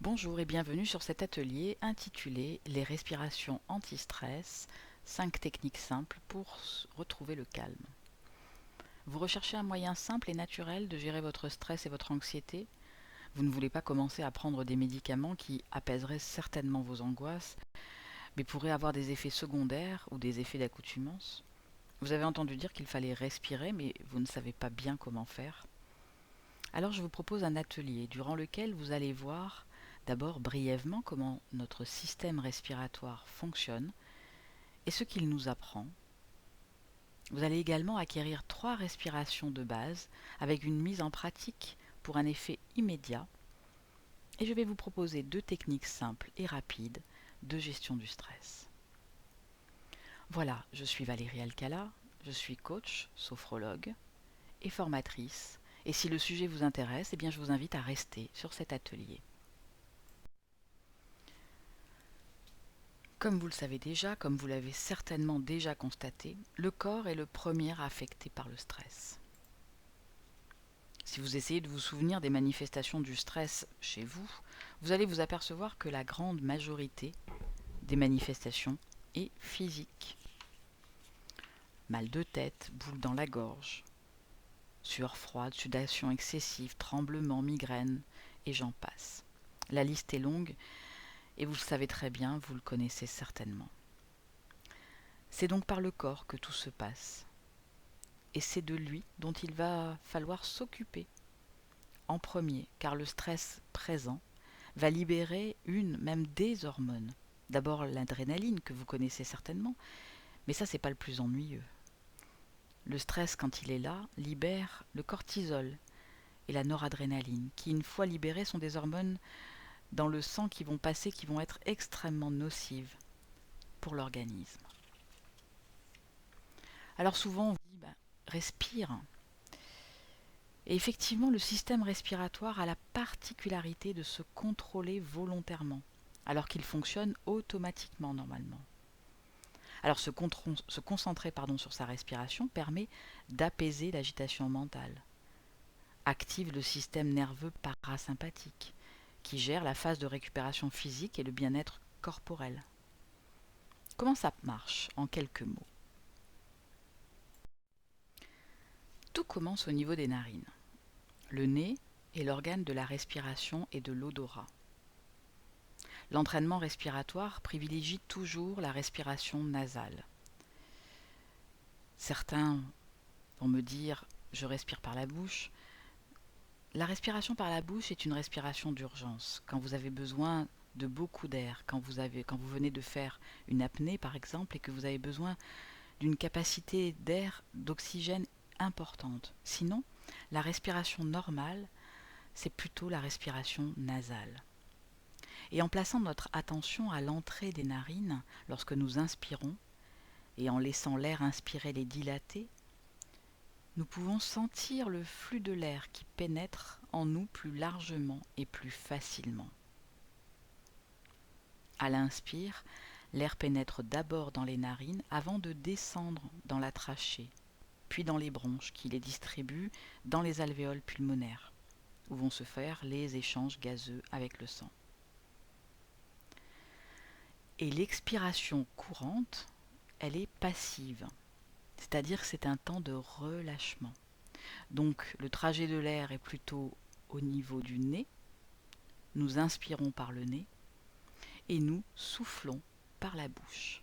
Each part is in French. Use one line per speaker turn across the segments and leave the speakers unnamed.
Bonjour et bienvenue sur cet atelier intitulé Les respirations anti-stress, 5 techniques simples pour retrouver le calme. Vous recherchez un moyen simple et naturel de gérer votre stress et votre anxiété? Vous ne voulez pas commencer à prendre des médicaments qui apaiseraient certainement vos angoisses, mais pourraient avoir des effets secondaires ou des effets d'accoutumance? Vous avez entendu dire qu'il fallait respirer, mais vous ne savez pas bien comment faire. Alors je vous propose un atelier durant lequel vous allez voir d'abord brièvement comment notre système respiratoire fonctionne et ce qu'il nous apprend. Vous allez également acquérir 3 respirations de base avec une mise en pratique pour un effet immédiat. Et je vais vous proposer 2 techniques simples et rapides de gestion du stress. Voilà, je suis Valérie Alcala, je suis coach, sophrologue et formatrice. Et si le sujet vous intéresse, eh bien je vous invite à rester sur cet atelier. Comme vous le savez déjà, comme vous l'avez certainement déjà constaté, le corps est le premier affecté par le stress. Si vous essayez de vous souvenir des manifestations du stress chez vous, vous allez vous apercevoir que la grande majorité des manifestations est physique. Mal de tête, boule dans la gorge, sueur froide, sudation excessive, tremblements, migraines, et j'en passe. La liste est longue et vous le savez très bien, vous le connaissez certainement. C'est donc par le corps que tout se passe. Et c'est de lui dont il va falloir s'occuper en premier, car le stress présent va libérer même des hormones. D'abord l'adrénaline que vous connaissez certainement, mais ça c'est pas le plus ennuyeux. Le stress, quand il est là, libère le cortisol et la noradrénaline, qui une fois libérées sont des hormones dans le sang qui vont passer, qui vont être extrêmement nocives pour l'organisme. Alors souvent on dit, respire. Et effectivement, le système respiratoire a la particularité de se contrôler volontairement, alors qu'il fonctionne automatiquement normalement. Alors se concentrer sur sa respiration permet d'apaiser l'agitation mentale, active le système nerveux parasympathique, qui gère la phase de récupération physique et le bien-être corporel. Comment ça marche en quelques mots? Tout commence au niveau des narines. Le nez est l'organe de la respiration et de l'odorat. L'entraînement respiratoire privilégie toujours la respiration nasale. Certains vont me dire « je respire par la bouche ». La respiration par la bouche est une respiration d'urgence. Quand vous avez besoin de beaucoup d'air, quand vous venez de faire une apnée par exemple et que vous avez besoin d'une capacité d'air, d'oxygène importante. Sinon, la respiration normale, c'est plutôt la respiration nasale. Et en plaçant notre attention à l'entrée des narines, lorsque nous inspirons, et en laissant l'air inspiré les dilater, nous pouvons sentir le flux de l'air qui pénètre en nous plus largement et plus facilement. À l'inspire, l'air pénètre d'abord dans les narines avant de descendre dans la trachée, puis dans les bronches qui les distribuent dans les alvéoles pulmonaires, où vont se faire les échanges gazeux avec le sang. Et l'expiration courante, elle est passive, c'est-à-dire que c'est un temps de relâchement. Donc le trajet de l'air est plutôt au niveau du nez, nous inspirons par le nez et nous soufflons par la bouche.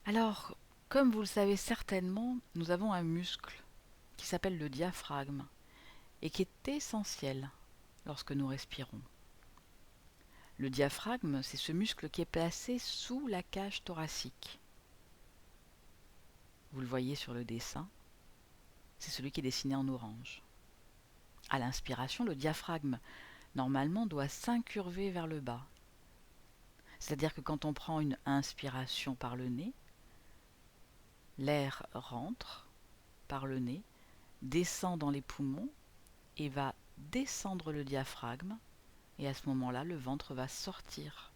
Alors, comme vous le savez certainement, nous avons un muscle qui s'appelle le diaphragme et qui est essentiel lorsque nous respirons. Le diaphragme, c'est ce muscle qui est placé sous la cage thoracique. Vous le voyez sur le dessin, c'est celui qui est dessiné en orange. À l'inspiration, le diaphragme, normalement, doit s'incurver vers le bas. C'est-à-dire que quand on prend une inspiration par le nez, l'air rentre par le nez, descend dans les poumons et va descendre le diaphragme, et à ce moment-là, le ventre va sortir.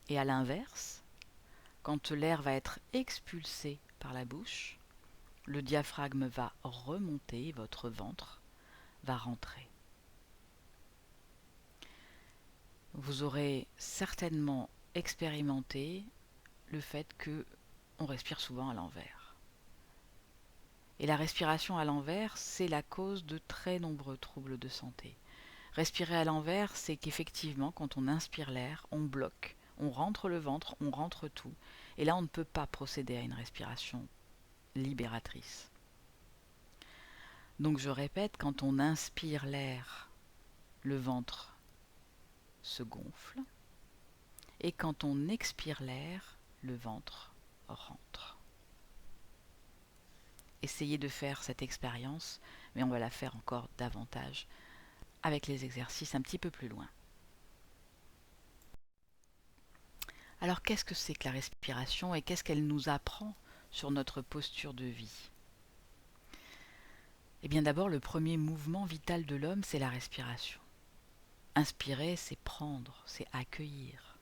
Et à l'inverse, quand l'air va être expulsé par la bouche, le diaphragme va remonter, votre ventre va rentrer. Vous aurez certainement expérimenté le fait que on respire souvent à l'envers. Et la respiration à l'envers, c'est la cause de très nombreux troubles de santé. Respirer à l'envers, c'est qu'effectivement, quand on inspire l'air, on bloque, on rentre le ventre, on rentre tout. Et là, on ne peut pas procéder à une respiration libératrice. Donc je répète, quand on inspire l'air, le ventre se gonfle. Et quand on expire l'air, le ventre rentre. Essayez de faire cette expérience, mais on va la faire encore davantage avec les exercices un petit peu plus loin. Alors qu'est-ce que c'est que la respiration et qu'est-ce qu'elle nous apprend sur notre posture de vie? Eh bien d'abord, le premier mouvement vital de l'homme, c'est la respiration. Inspirer, c'est prendre, c'est accueillir.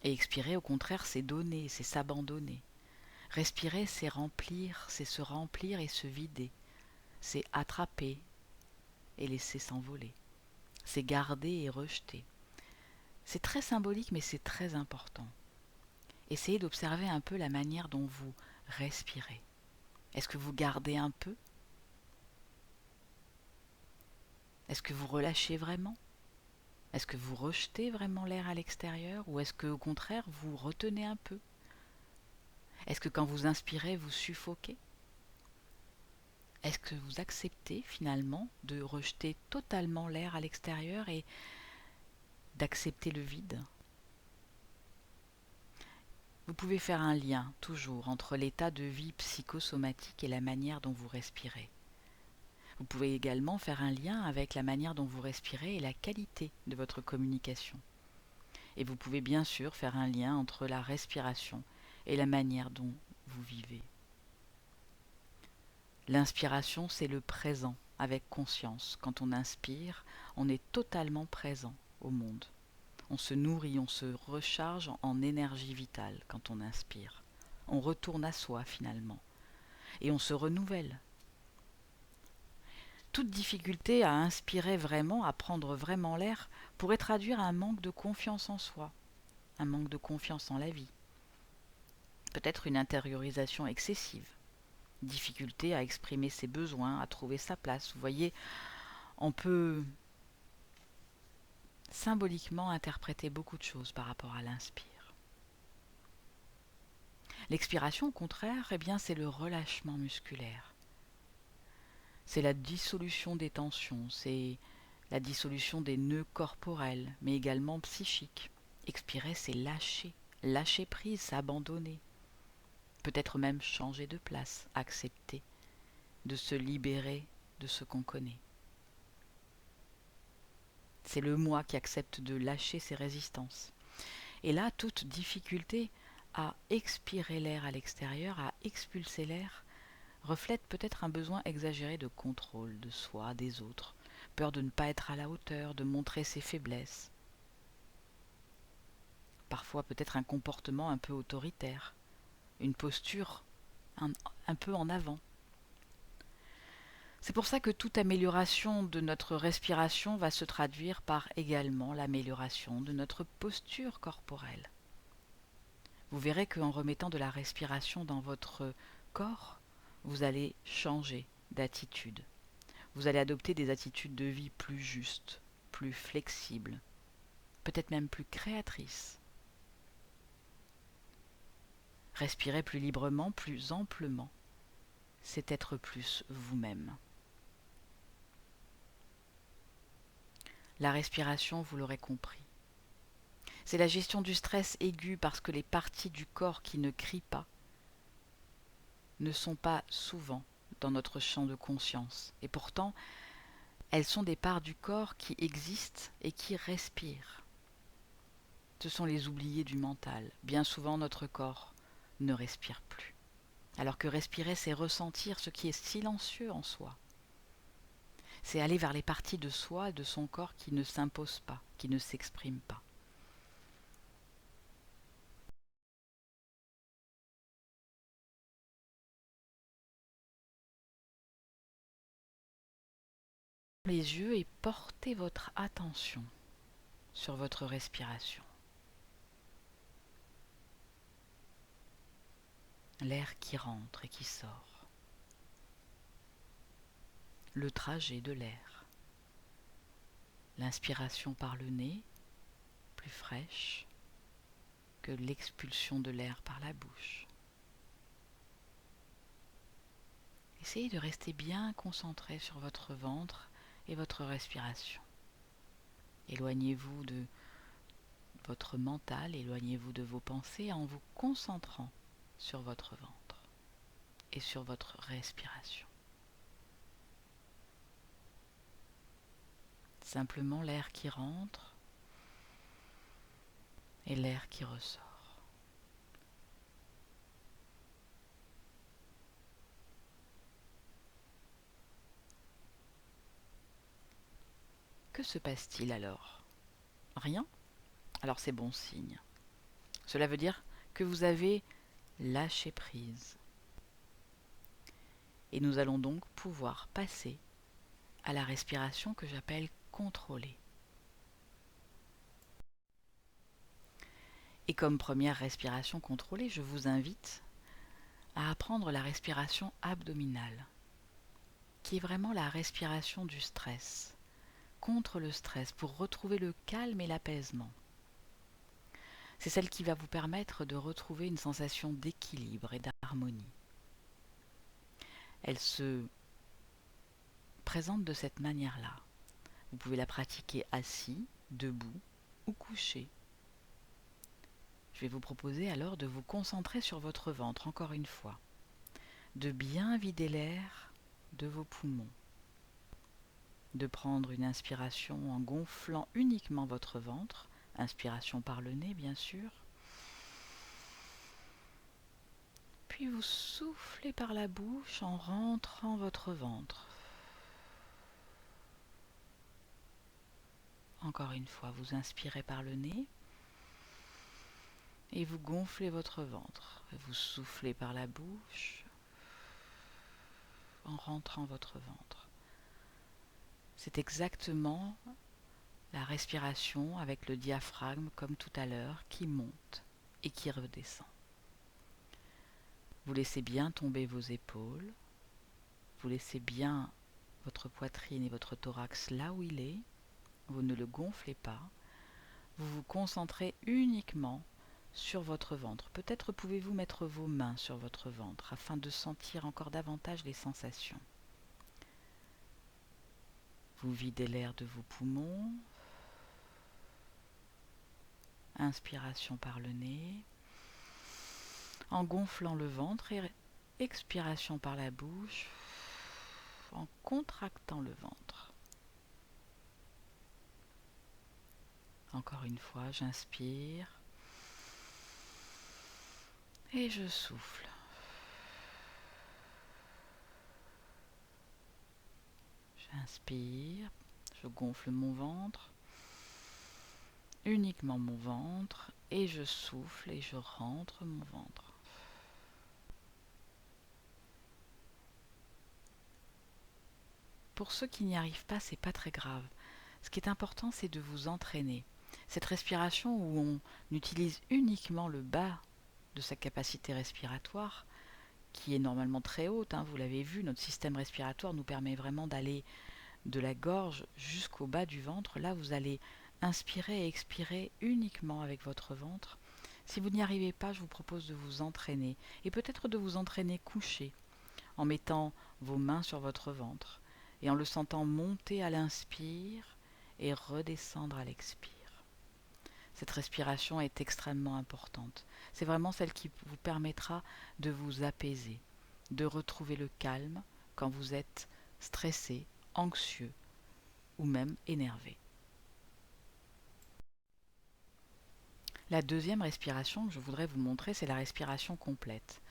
Et expirer, au contraire, c'est donner, c'est s'abandonner. Respirer, c'est remplir, c'est se remplir et se vider. C'est attraper et laisser s'envoler. C'est garder et rejeter. C'est très symbolique, mais c'est très important. Essayez d'observer un peu la manière dont vous respirez. Est-ce que vous gardez un peu? Est-ce que vous relâchez vraiment? Est-ce que vous rejetez vraiment l'air à l'extérieur? Ou est-ce que, au contraire, vous retenez un peu? Est-ce que quand vous inspirez, vous suffoquez? Est-ce que vous acceptez finalement de rejeter totalement l'air à l'extérieur et d'accepter le vide? Vous pouvez faire un lien, toujours, entre l'état de vie psychosomatique et la manière dont vous respirez. Vous pouvez également faire un lien avec la manière dont vous respirez et la qualité de votre communication. Et vous pouvez bien sûr faire un lien entre la respiration et la manière dont vous vivez. L'inspiration, c'est le présent, avec conscience. Quand on inspire, on est totalement présent au monde. On se nourrit, on se recharge en énergie vitale quand on inspire. On retourne à soi finalement. Et on se renouvelle. Toute difficulté à inspirer vraiment, à prendre vraiment l'air, pourrait traduire un manque de confiance en soi, un manque de confiance en la vie. Peut-être une intériorisation excessive. Difficulté à exprimer ses besoins, à trouver sa place. Vous voyez, on peut symboliquement interpréter beaucoup de choses par rapport à l'inspire. L'expiration, au contraire, eh bien, c'est le relâchement musculaire. C'est la dissolution des tensions, c'est la dissolution des nœuds corporels, mais également psychiques. Expirer, c'est lâcher, lâcher prise, s'abandonner. Peut-être même changer de place, accepter de se libérer de ce qu'on connaît. C'est le moi qui accepte de lâcher ses résistances. Et là, toute difficulté à expirer l'air à l'extérieur, à expulser l'air, reflète peut-être un besoin exagéré de contrôle de soi, des autres, peur de ne pas être à la hauteur, de montrer ses faiblesses. Parfois peut-être un comportement un peu autoritaire, une posture un peu en avant. C'est pour ça que toute amélioration de notre respiration va se traduire par également l'amélioration de notre posture corporelle. Vous verrez qu'en remettant de la respiration dans votre corps, vous allez changer d'attitude. Vous allez adopter des attitudes de vie plus justes, plus flexibles, peut-être même plus créatrices. Respirer plus librement, plus amplement, c'est être plus vous-même. La respiration, vous l'aurez compris, c'est la gestion du stress aigu parce que les parties du corps qui ne crient pas ne sont pas souvent dans notre champ de conscience. Et pourtant, elles sont des parts du corps qui existent et qui respirent. Ce sont les oubliés du mental. Bien souvent, notre corps ne respire plus. Alors que respirer, c'est ressentir ce qui est silencieux en soi. C'est aller vers les parties de soi et de son corps qui ne s'imposent pas, qui ne s'expriment pas. Les yeux et portez votre attention sur votre respiration. L'air qui rentre et qui sort. Le trajet de l'air. L'inspiration par le nez, plus fraîche que l'expulsion de l'air par la bouche. Essayez de rester bien concentré sur votre ventre et votre respiration. Éloignez-vous de votre mental, éloignez-vous de vos pensées en vous concentrant sur votre ventre et sur votre respiration. Simplement l'air qui rentre et l'air qui ressort. Que se passe-t-il alors? Rien? Alors c'est bon signe. Cela veut dire que vous avez lâché prise. Et nous allons donc pouvoir passer à la respiration que j'appelle contrôlée. Et comme première respiration contrôlée, je vous invite à apprendre la respiration abdominale, qui est vraiment la respiration du stress, contre le stress, pour retrouver le calme et l'apaisement. C'est celle qui va vous permettre de retrouver une sensation d'équilibre et d'harmonie. Elle se présente de cette manière-là. Vous pouvez la pratiquer assis, debout ou couché. Je vais vous proposer alors de vous concentrer sur votre ventre, encore une fois, de bien vider l'air de vos poumons, de prendre une inspiration en gonflant uniquement votre ventre, inspiration par le nez bien sûr, puis vous soufflez par la bouche en rentrant votre ventre. Encore une fois, vous inspirez par le nez et vous gonflez votre ventre. Vous soufflez par la bouche en rentrant votre ventre. C'est exactement la respiration avec le diaphragme comme tout à l'heure qui monte et qui redescend. Vous laissez bien tomber vos épaules, vous laissez bien votre poitrine et votre thorax là où il est, vous ne le gonflez pas, vous vous concentrez uniquement sur votre ventre. Peut-être pouvez-vous mettre vos mains sur votre ventre afin de sentir encore davantage les sensations. Vous videz l'air de vos poumons, inspiration par le nez, en gonflant le ventre et expiration par la bouche, en contractant le ventre. Encore une fois, j'inspire et je souffle. J'inspire, je gonfle mon ventre, uniquement mon ventre, et je souffle et je rentre mon ventre. Pour ceux qui n'y arrivent pas, c'est pas très grave. Ce qui est important, c'est de vous entraîner. Cette respiration où on utilise uniquement le bas de sa capacité respiratoire, qui est normalement très haute, vous l'avez vu, notre système respiratoire nous permet vraiment d'aller de la gorge jusqu'au bas du ventre. Là, vous allez inspirer et expirer uniquement avec votre ventre. Si vous n'y arrivez pas, je vous propose de vous entraîner, et peut-être de vous entraîner couché, en mettant vos mains sur votre ventre, et en le sentant monter à l'inspire et redescendre à l'expire. Cette respiration est extrêmement importante. C'est vraiment celle qui vous permettra de vous apaiser, de retrouver le calme quand vous êtes stressé, anxieux ou même énervé. La deuxième respiration que je voudrais vous montrer, c'est la respiration complète.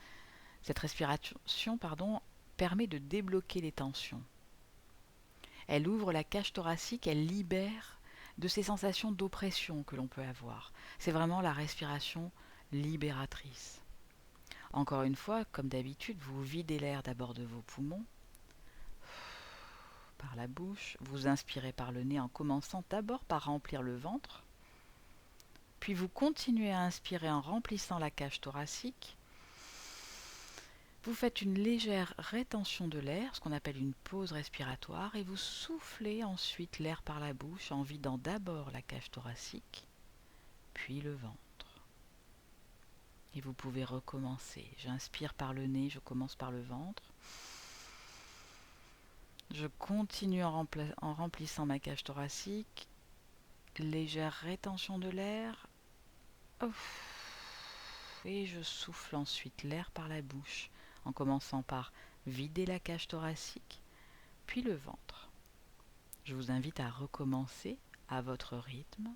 Cette respiration, permet de débloquer les tensions. Elle ouvre la cage thoracique, elle libère de ces sensations d'oppression que l'on peut avoir. C'est vraiment la respiration libératrice. Encore une fois, comme d'habitude, vous videz l'air d'abord de vos poumons par la bouche, vous inspirez par le nez en commençant d'abord par remplir le ventre, puis vous continuez à inspirer en remplissant la cage thoracique. Vous faites une légère rétention de l'air, ce qu'on appelle une pause respiratoire, et vous soufflez ensuite l'air par la bouche en vidant d'abord la cage thoracique, puis le ventre. Et vous pouvez recommencer. J'inspire par le nez, je commence par le ventre. Je continue en remplissant ma cage thoracique. Légère rétention de l'air. Et je souffle ensuite l'air par la bouche, en commençant par vider la cage thoracique, puis le ventre. Je vous invite à recommencer à votre rythme.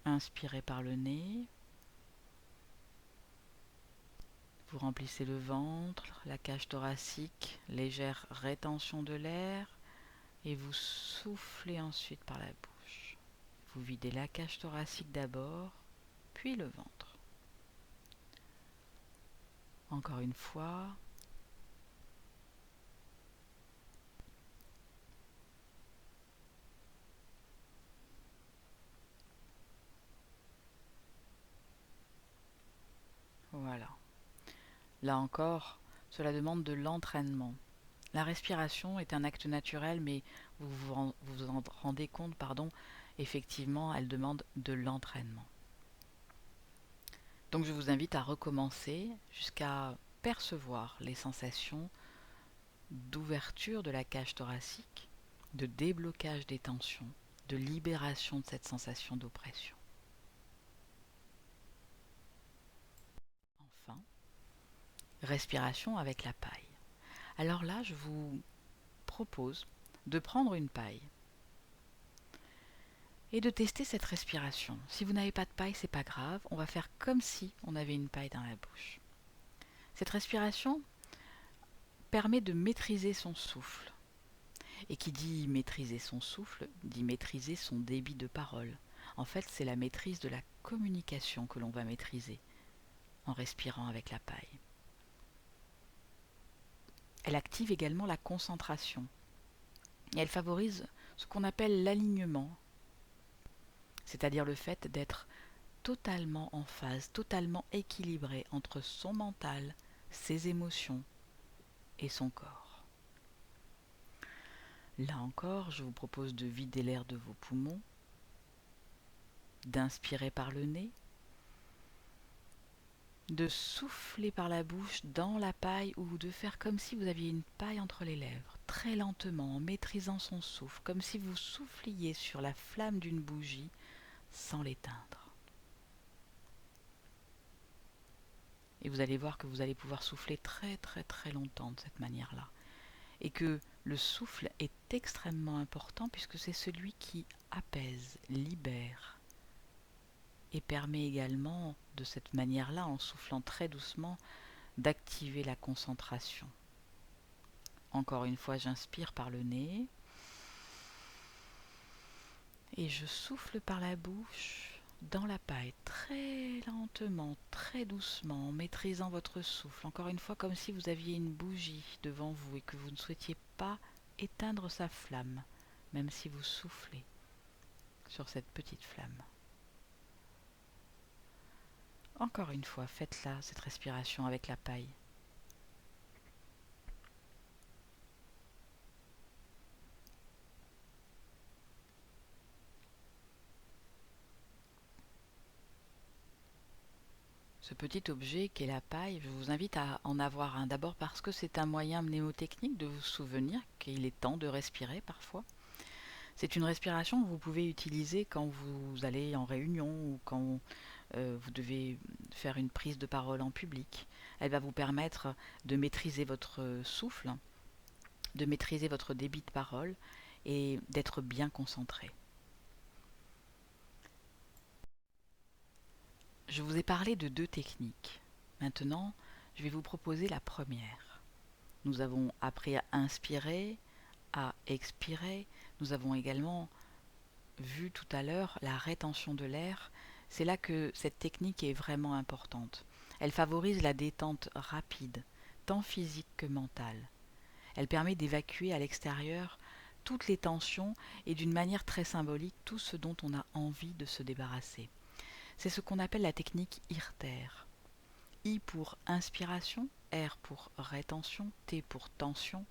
Inspirez par le nez. Vous remplissez le ventre, la cage thoracique, légère rétention de l'air, et vous soufflez ensuite par la bouche. Vous videz la cage thoracique d'abord, puis le ventre. Encore une fois. Voilà. Là encore, cela demande de l'entraînement. La respiration est un acte naturel, mais vous en rendez compte, effectivement, elle demande de l'entraînement. Donc je vous invite à recommencer jusqu'à percevoir les sensations d'ouverture de la cage thoracique, de déblocage des tensions, de libération de cette sensation d'oppression. Enfin, respiration avec la paille. Alors là, je vous propose de prendre une paille et de tester cette respiration. Si vous n'avez pas de paille, c'est pas grave, on va faire comme si on avait une paille dans la bouche. Cette respiration permet de maîtriser son souffle. Et qui dit maîtriser son souffle, dit maîtriser son débit de parole. En fait, c'est la maîtrise de la communication que l'on va maîtriser en respirant avec la paille. Elle active également la concentration. Et elle favorise ce qu'on appelle l'alignement, c'est-à-dire le fait d'être totalement en phase, totalement équilibré entre son mental, ses émotions et son corps. Là encore, je vous propose de vider l'air de vos poumons, d'inspirer par le nez, de souffler par la bouche dans la paille ou de faire comme si vous aviez une paille entre les lèvres, très lentement, en maîtrisant son souffle, comme si vous souffliez sur la flamme d'une bougie sans l'éteindre. Et vous allez voir que vous allez pouvoir souffler très très très longtemps de cette manière-là. Et que le souffle est extrêmement important puisque c'est celui qui apaise, libère et permet également de cette manière-là, en soufflant très doucement, d'activer la concentration. Encore une fois, j'inspire par le nez et je souffle par la bouche dans la paille, très lentement, très doucement, en maîtrisant votre souffle. Encore une fois, comme si vous aviez une bougie devant vous et que vous ne souhaitiez pas éteindre sa flamme, même si vous soufflez sur cette petite flamme. Encore une fois, faites-la, cette respiration avec la paille. Ce petit objet qu'est la paille, je vous invite à en avoir un. D'abord parce que c'est un moyen mnémotechnique de vous souvenir qu'il est temps de respirer parfois. C'est une respiration que vous pouvez utiliser quand vous allez en réunion ou quand vous devez faire une prise de parole en public. Elle va vous permettre de maîtriser votre souffle, de maîtriser votre débit de parole et d'être bien concentré. Je vous ai parlé de 2 techniques. Maintenant, je vais vous proposer la première. Nous avons appris à inspirer, à expirer. Nous avons également vu tout à l'heure la rétention de l'air. C'est là que cette technique est vraiment importante. Elle favorise la détente rapide, tant physique que mentale. Elle permet d'évacuer à l'extérieur toutes les tensions et d'une manière très symbolique tout ce dont on a envie de se débarrasser. C'est ce qu'on appelle la technique IRTER. I pour inspiration, R pour rétention, T pour tension,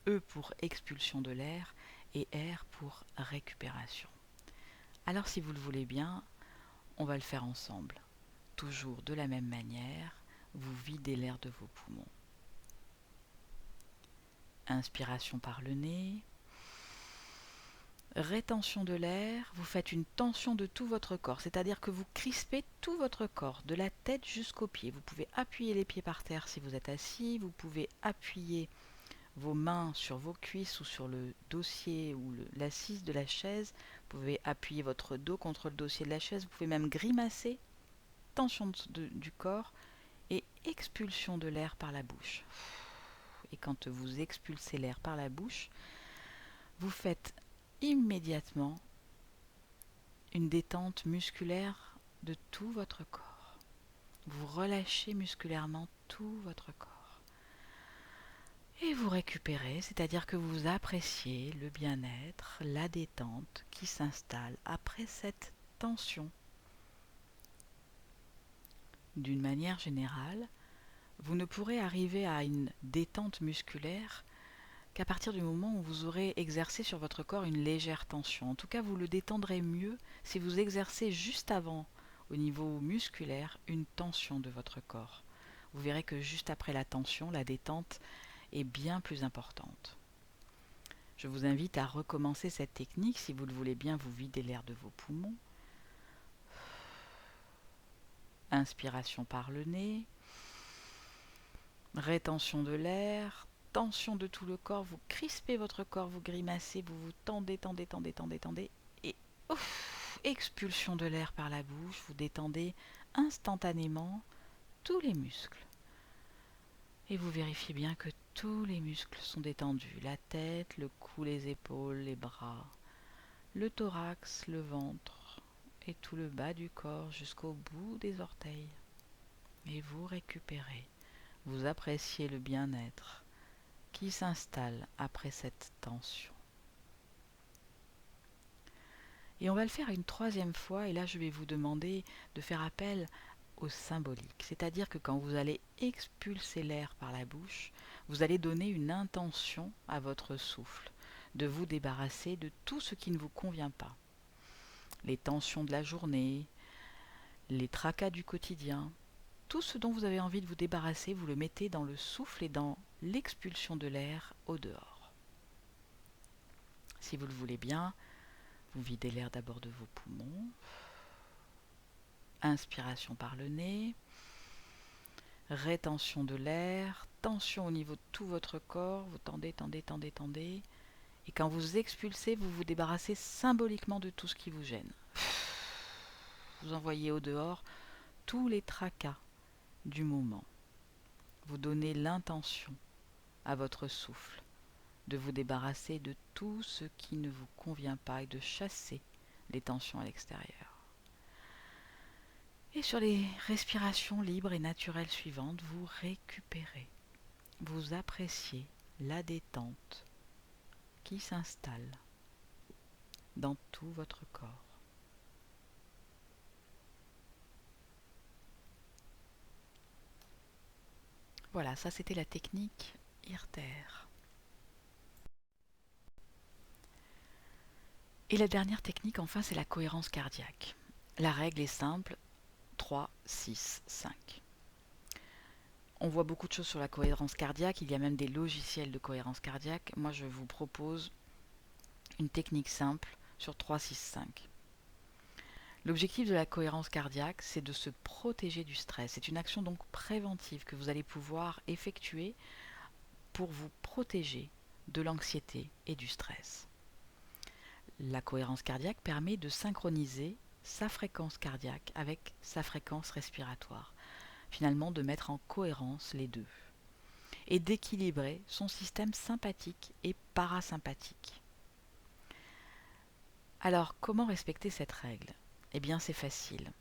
E pour expulsion de l'air et R pour récupération. Alors si vous le voulez bien, on va le faire ensemble. Toujours de la même manière, vous videz l'air de vos poumons. Inspiration par le nez. Rétention de l'air, vous faites une tension de tout votre corps, c'est-à-dire que vous crispez tout votre corps, de la tête jusqu'aux pieds. Vous pouvez appuyer les pieds par terre si vous êtes assis, vous pouvez appuyer vos mains sur vos cuisses ou sur le dossier ou l'assise de la chaise, vous pouvez appuyer votre dos contre le dossier de la chaise, vous pouvez même grimacer, tension du corps et expulsion de l'air par la bouche. Et quand vous expulsez l'air par la bouche, vous faites immédiatement une détente musculaire de tout votre corps. Vous relâchez musculairement tout votre corps. Et vous récupérez, c'est-à-dire que vous appréciez le bien-être, la détente qui s'installe après cette tension. D'une manière générale, vous ne pourrez arriver à une détente musculaire qu'à partir du moment où vous aurez exercé sur votre corps une légère tension. En tout cas, vous le détendrez mieux si vous exercez juste avant, au niveau musculaire, une tension de votre corps. Vous verrez que juste après la tension, la détente est bien plus importante. Je vous invite à recommencer cette technique si vous le voulez bien, vous videz l'air de vos poumons. Inspiration par le nez. Rétention de l'air. Tension de tout le corps. Vous crispez votre corps, vous grimacez, vous vous tendez, tendez, tendez, tendez, tendez. Et ouf, expulsion de l'air par la bouche. Vous détendez instantanément tous les muscles. Et vous vérifiez bien que tous les muscles sont détendus. La tête, le cou, les épaules, les bras, le thorax, le ventre et tout le bas du corps jusqu'au bout des orteils. Et vous récupérez. Vous appréciez le bien-être qui s'installe après cette tension. Et on va le faire une troisième fois, et là je vais vous demander de faire appel au symbolique. C'est-à-dire que quand vous allez expulser l'air par la bouche, vous allez donner une intention à votre souffle, de vous débarrasser de tout ce qui ne vous convient pas. Les tensions de la journée, les tracas du quotidien, tout ce dont vous avez envie de vous débarrasser, vous le mettez dans le souffle et dans l'expulsion de l'air au dehors. Si vous le voulez bien, vous videz l'air d'abord de vos poumons. Inspiration par le nez. Rétention de l'air. Tension au niveau de tout votre corps. Vous tendez, tendez, tendez, tendez. Et quand vous expulsez, vous vous débarrassez symboliquement de tout ce qui vous gêne. Vous envoyez au dehors tous les tracas du moment. Vous donnez l'intention à votre souffle de vous débarrasser de tout ce qui ne vous convient pas et de chasser les tensions à l'extérieur. Et sur les respirations libres et naturelles suivantes, vous récupérez, vous appréciez la détente qui s'installe dans tout votre corps. Voilà, ça c'était la technique IRTER. Et la dernière technique, enfin, c'est la cohérence cardiaque. La règle est simple, 3, 6, 5. On voit beaucoup de choses sur la cohérence cardiaque, il y a même des logiciels de cohérence cardiaque. Moi, je vous propose une technique simple sur 3, 6, 5. L'objectif de la cohérence cardiaque, c'est de se protéger du stress. C'est une action donc préventive que vous allez pouvoir effectuer pour vous protéger de l'anxiété et du stress. La cohérence cardiaque permet de synchroniser sa fréquence cardiaque avec sa fréquence respiratoire. Finalement, de mettre en cohérence les deux. Et d'équilibrer son système sympathique et parasympathique. Alors, comment respecter cette règle ? Eh bien, c'est facile.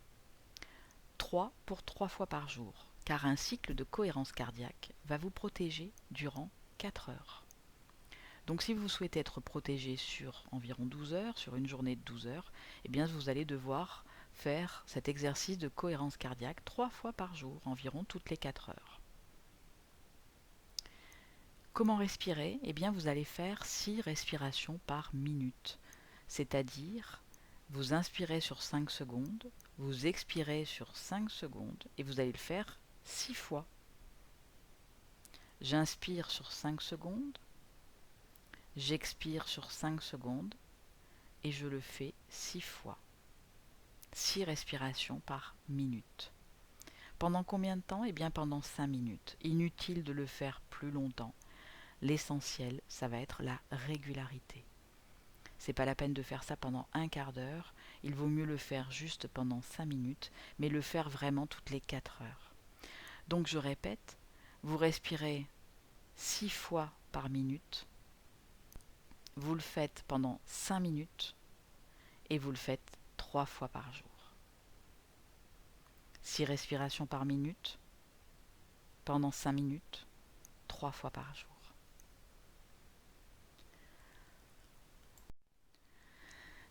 3 pour 3 fois par jour, car un cycle de cohérence cardiaque va vous protéger durant 4 heures. Donc si vous souhaitez être protégé sur environ 12 heures, sur une journée de 12 heures, eh bien vous allez devoir faire cet exercice de cohérence cardiaque 3 fois par jour, environ toutes les 4 heures. Comment respirer? Eh bien vous allez faire 6 respirations par minute, c'est-à-dire vous inspirez sur 5 secondes, vous expirez sur 5 secondes et vous allez le faire 6 fois. J'inspire sur 5 secondes, j'expire sur 5 secondes et je le fais 6 fois. 6 respirations par minute. Pendant combien de temps? Eh bien pendant 5 minutes. Inutile de le faire plus longtemps. L'essentiel, ça va être la régularité. C'est pas la peine de faire ça pendant un quart d'heure, il vaut mieux le faire juste pendant 5 minutes, mais le faire vraiment toutes les 4 heures. Donc je répète, vous respirez 6 fois par minute, vous le faites pendant 5 minutes et vous le faites 3 fois par jour. 6 respirations par minute, pendant 5 minutes, 3 fois par jour.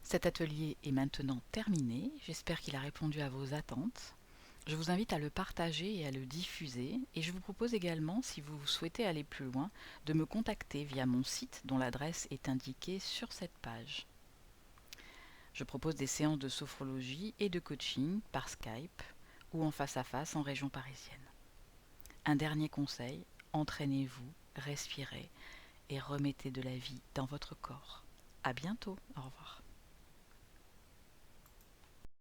Cet atelier est maintenant terminé, j'espère qu'il a répondu à vos attentes. Je vous invite à le partager et à le diffuser et je vous propose également, si vous souhaitez aller plus loin, de me contacter via mon site dont l'adresse est indiquée sur cette page. Je propose des séances de sophrologie et de coaching par Skype ou en face à face en région parisienne. Un dernier conseil, entraînez-vous, respirez et remettez de la vie dans votre corps. À bientôt, au revoir.